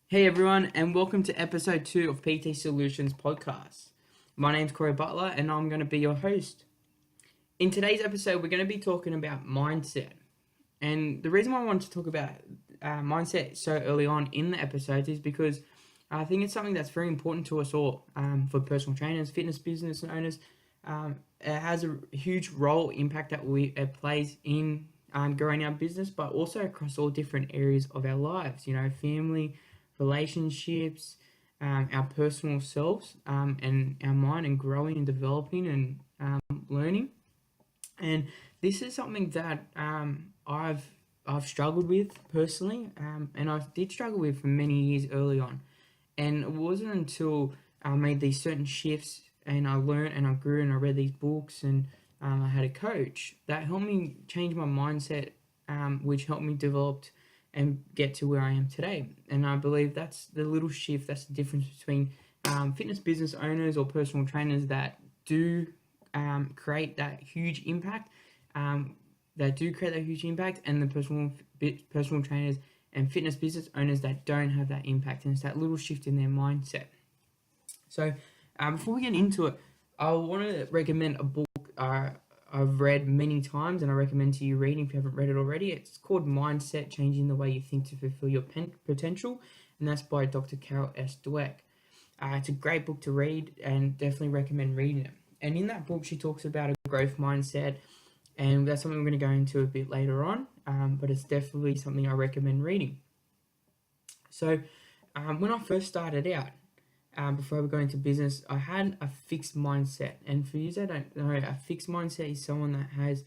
Hey everyone, and welcome to episode 2 of PT Solutions Podcast. My name's Corey Butler, and I'm going to be your host. In today's episode, we're going to be talking about mindset. And the reason why I wanted to talk about mindset so early on in the episode is because I think it's something that's very important to us all, for personal trainers, fitness business owners. It has a huge role impact that it plays in growing our business, but also across all different areas of our lives. Family, relationships, our personal selves, and our mind, and growing and developing and learning. And this is something that I've struggled with personally, and I did struggle with for many years early on. And it wasn't until I made these certain shifts and I learned and I grew and I read these books and I had a coach that helped me change my mindset, which helped me develop and get to where I am today. And I believe that's the little shift, that's the difference between fitness business owners or personal trainers that do create that huge impact, and the personal trainers and fitness business owners that don't have that impact. And it's that little shift in their mindset. So, before we get into it, I want to recommend a book I've read many times, and I recommend to you reading if you haven't read it already. It's called Mindset: Changing the Way You Think to Fulfill Your Potential, and that's by Dr. Carol S. Dweck. It's a great book to read, and definitely recommend reading it. And in that book, she talks about a growth mindset, and that's something we're going to go into a bit later on. But it's definitely something I recommend reading. So, when I first started out, before we go into business, I had a fixed mindset. And for you that don't know, a fixed mindset is someone that has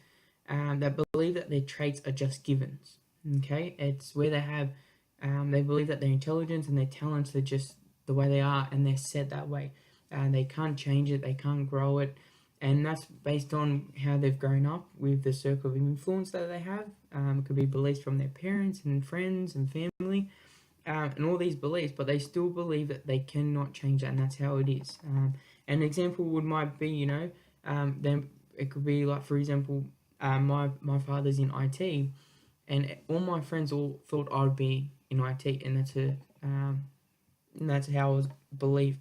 that believe that their traits are just givens. Okay, it's where they believe that their intelligence and their talents are just the way they are, and they're set that way, and they can't change it, they can't grow it, and that's based on how they've grown up with the circle of influence that they have. It could be beliefs from their parents and friends and family, and all these beliefs, but they still believe that they cannot change that, and that's how it is. An example might be, then it could be like, for example, my father's in IT, and all my friends all thought I'd be in IT, and that's how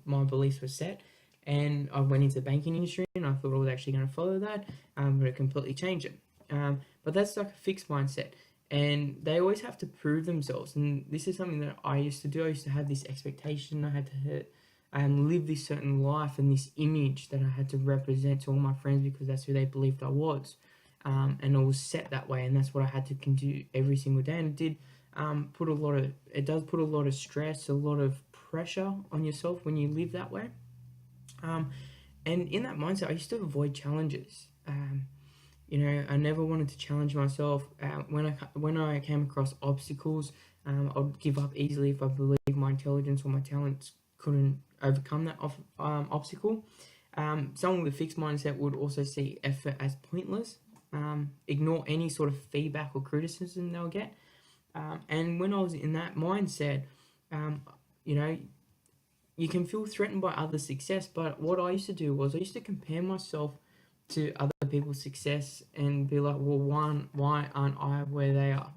my beliefs were set. And I went into the banking industry, and I thought I was actually going to follow that, but it completely changed it. But that's like a fixed mindset, and they always have to prove themselves. And this is something that I used to do. I used to have this expectation. I had to live this certain life and this image that I had to represent to all my friends because that's who they believed I was. And I was set that way, and that's what I had to continue every single day. And it does put a lot of stress, a lot of pressure on yourself when you live that way. Um, and in that mindset, I used to avoid challenges. I never wanted to challenge myself. When I came across obstacles, I'd give up easily if I believed my intelligence or my talents couldn't overcome that obstacle. Someone with a fixed mindset would also see effort as pointless, ignore any sort of feedback or criticism they'll get. And when I was in that mindset, um, you know, you can feel threatened by other success. But what I used to do was I used to compare myself to other people's success and be like, well, why aren't I where they are?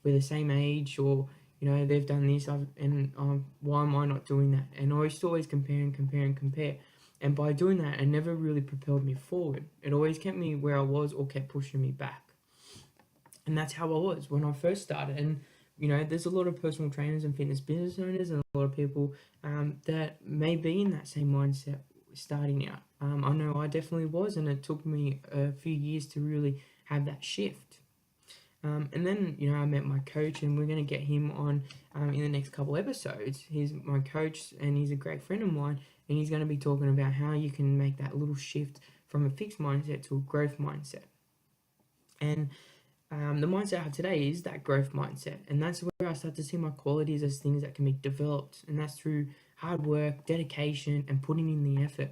We're the same age, or they've done this, and why am I not doing that? And I used to always compare and compare and compare. And by doing that, it never really propelled me forward. It always kept me where I was or kept pushing me back. And that's how I was when I first started. And there's a lot of personal trainers and fitness business owners, and a lot of people that may be in that same mindset starting out. I know I definitely was, and it took me a few years to really have that shift. And then I met my coach, and we're going to get him on in the next couple episodes. He's my coach, and he's a great friend of mine, and he's going to be talking about how you can make that little shift from a fixed mindset to a growth mindset. And the mindset I have today is that growth mindset, and that's where I start to see my qualities as things that can be developed, and that's through hard work, dedication, and putting in the effort.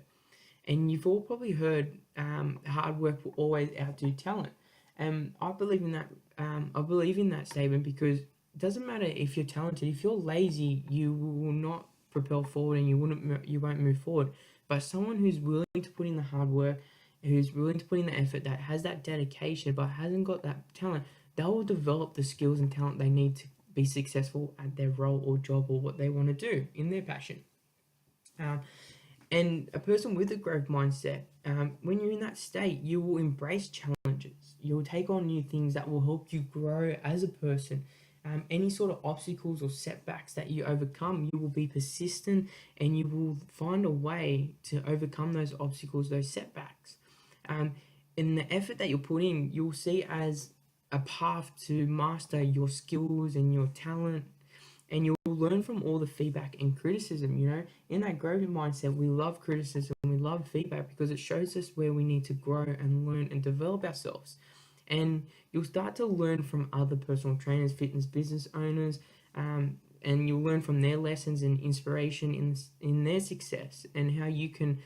And you've all probably heard, hard work will always outdo talent, and I believe in that. I believe in that statement because it doesn't matter if you're talented. If you're lazy, you will not propel forward, and you won't move forward. But someone who's willing to put in the hard work, who's willing to put in the effort, that has that dedication but hasn't got that talent, they will develop the skills and talent they need be successful at their role or job or what they want to do in their passion. And a person with a growth mindset, when you're in that state, you will embrace challenges. You'll take on new things that will help you grow as a person. Any sort of obstacles or setbacks that you overcome, you will be persistent and you will find a way to overcome those obstacles, those setbacks. And the effort that you put in, you'll see as a path to master your skills and your talent, and you'll learn from all the feedback and criticism. In that growth mindset, we love criticism, we love feedback because it shows us where we need to grow and learn and develop ourselves. And you'll start to learn from other personal trainers, fitness business owners, and you'll learn from their lessons and inspiration in their success, and how you can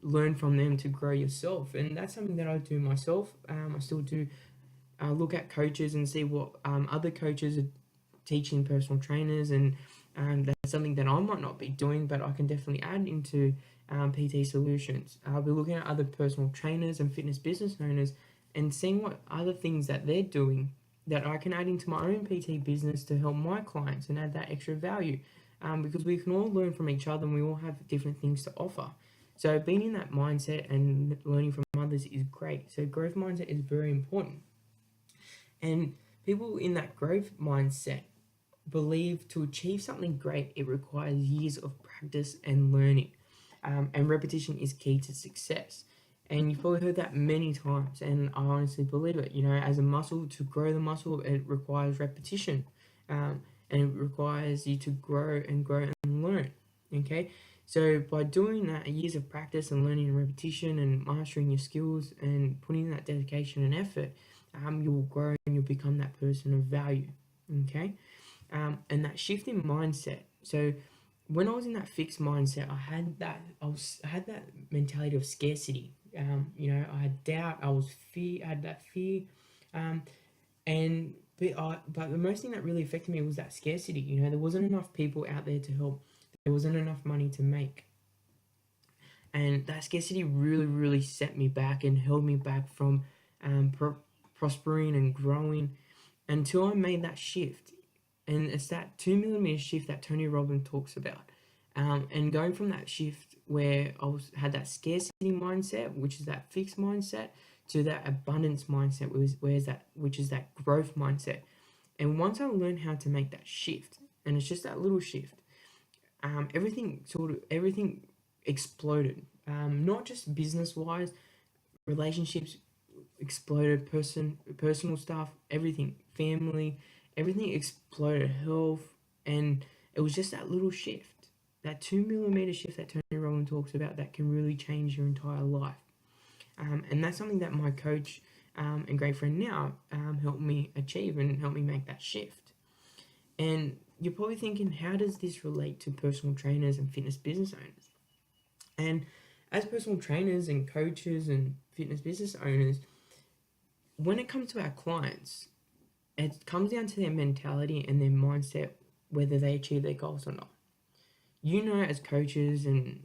learn from them to grow yourself. And that's something that I do myself. I still do look at coaches and see what other coaches are teaching personal trainers, and that's something that I might not be doing, but I can definitely add into PT Solutions. I'll be looking at other personal trainers and fitness business owners and seeing what other things that they're doing that I can add into my own PT business to help my clients and add that extra value, because we can all learn from each other and we all have different things to offer. So being in that mindset and learning from others is great. So growth mindset is very important. And people in that growth mindset believe to achieve something great, it requires years of practice and learning. And repetition is key to success. And you've probably heard that many times, and I honestly believe it. As a muscle, to grow the muscle, it requires repetition. And it requires you to grow and learn. Okay? So by doing that, years of practice and learning and repetition and mastering your skills and putting that dedication and effort, you will grow and you'll become that person of value. Okay? And that shift in mindset. So when I was in that fixed mindset, I had that mentality of scarcity. I had doubt, I had that fear, but the most thing that really affected me was that scarcity. There wasn't enough people out there to help. There wasn't enough money to make, and that scarcity really, really set me back and held me back from prospering and growing until I made that shift. And it's that 2mm shift that Tony Robbins talks about. And going from that shift where had that scarcity mindset, which is that fixed mindset, to that abundance mindset, which is that growth mindset. And once I learned how to make that shift, and it's just that little shift, everything exploded. Not just business-wise, relationships exploded, personal stuff, everything, family, everything exploded, health, and it was just that little shift, that 2mm shift that Tony Robbins talks about that can really change your entire life. And that's something that my coach and great friend now helped me achieve and helped me make that shift. And you're probably thinking, how does this relate to personal trainers and fitness business owners? And as personal trainers and coaches and fitness business owners, when it comes to our clients, it comes down to their mentality and their mindset, whether they achieve their goals or not. As coaches and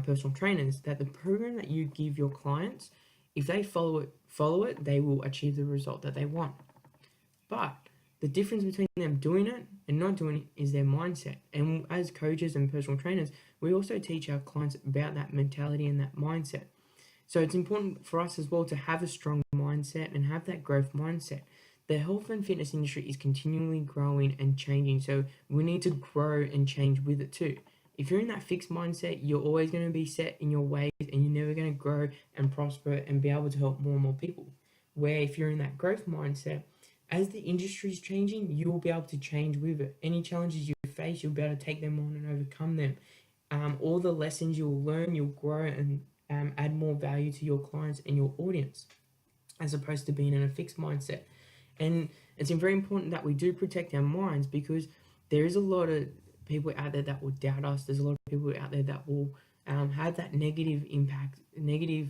personal trainers, that the program that you give your clients, if they follow it, they will achieve the result that they want. But the difference between them doing it and not doing it is their mindset. And as coaches and personal trainers, we also teach our clients about that mentality and that mindset. So it's important for us as well to have a strong mindset and have that growth mindset. The health and fitness industry is continually growing and changing, so we need to grow and change with it too. If you're in that fixed mindset, you're always going to be set in your ways and you're never going to grow and prosper and be able to help more and more people. Where if you're in that growth mindset, as the industry is changing, you will be able to change with it. Any challenges you face, you'll be able to take them on and overcome them. All the lessons you'll learn, you'll grow and add more value to your clients and your audience, as opposed to being in a fixed mindset. And it's very important that we do protect our minds, because there is a lot of people out there that will doubt us. There's a lot of people out there that will have that negative impact, negative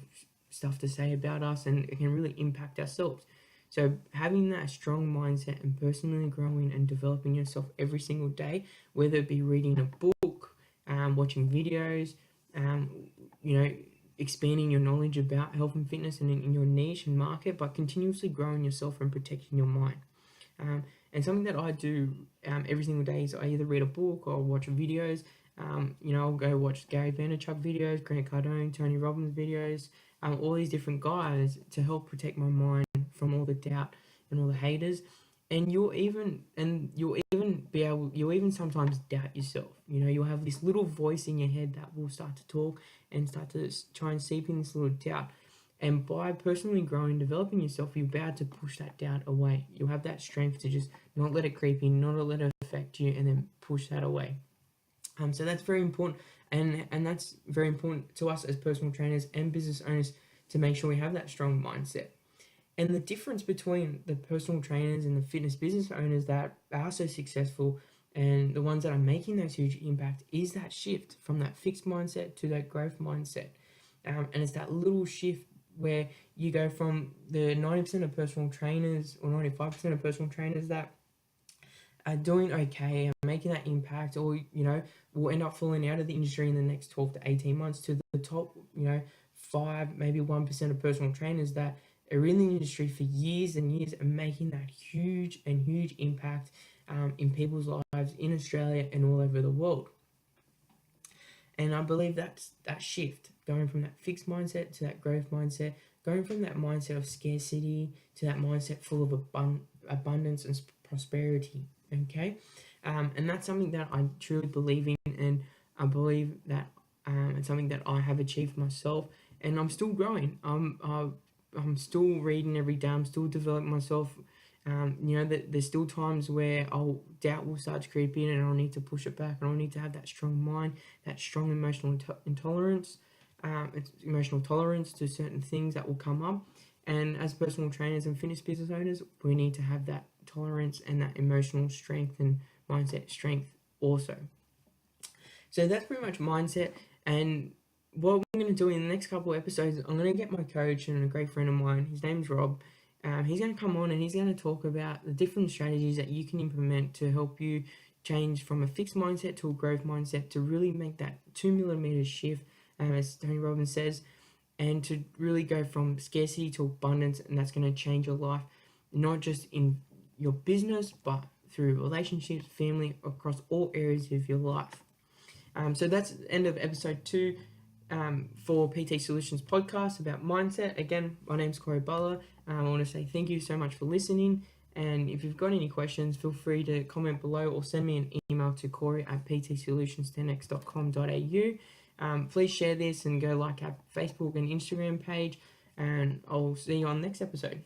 stuff to say about us, and it can really impact ourselves. So having that strong mindset and personally growing and developing yourself every single day, whether it be reading a book, watching videos, expanding your knowledge about health and fitness and in your niche and market, but continuously growing yourself and protecting your mind. And something that I do every single day is I either read a book or watch videos. I'll go watch Gary Vaynerchuk videos, Grant Cardone, Tony Robbins videos, all these different guys to help protect my mind from all the doubt and all the haters. And you'll even sometimes doubt yourself. You'll have this little voice in your head that will start to talk and start to try and seep in this little doubt. And by personally growing and developing yourself, you'll be able to push that doubt away. You'll have that strength to just not let it creep in, not let it affect you, and then push that away. So that's very important, and that's very important to us as personal trainers and business owners to make sure we have that strong mindset. And the difference between the personal trainers and the fitness business owners that are so successful and the ones that are making those huge impact is that shift from that fixed mindset to that growth mindset. And it's that little shift where you go from the 90% of personal trainers or 95% of personal trainers that are doing okay and making that impact, or will end up falling out of the industry in the next 12 to 18 months, to the top 5, maybe 1% of personal trainers that are in the industry for years and years and making that huge impact in people's lives in Australia and all over the world. And I believe that's that shift, going from that fixed mindset to that growth mindset, going from that mindset of scarcity to that mindset full of abundance and prosperity. Okay, and that's something that I truly believe in, and I believe that it's something that I have achieved myself, and I'm still growing. I'm still reading every day. I'm still developing myself. There's still times where doubt will start to creep in, and I'll need to push it back, and I'll need to have that strong mind, that strong emotional emotional tolerance to certain things that will come up. And as personal trainers and fitness business owners, we need to have that tolerance and that emotional strength and mindset strength also. So that's pretty much mindset. And what I'm going to do in the next couple of episodes, I'm going to get my coach and a great friend of mine, his name's Rob. He's going to come on and he's going to talk about the different strategies that you can implement to help you change from a fixed mindset to a growth mindset, to really make that 2 millimeter shift, as Tony Robbins says, and to really go from scarcity to abundance. And that's going to change your life, not just in your business, but through relationships, family, across all areas of your life. So that's the end of episode 2 for PT Solutions podcast about mindset. Again, my name's Corey Butler. I want to say thank you so much for listening. And if you've got any questions, feel free to comment below or send me an email to corey@ptsolutions10x.com.au. Please share this and go like our Facebook and Instagram page. And I'll see you on the next episode.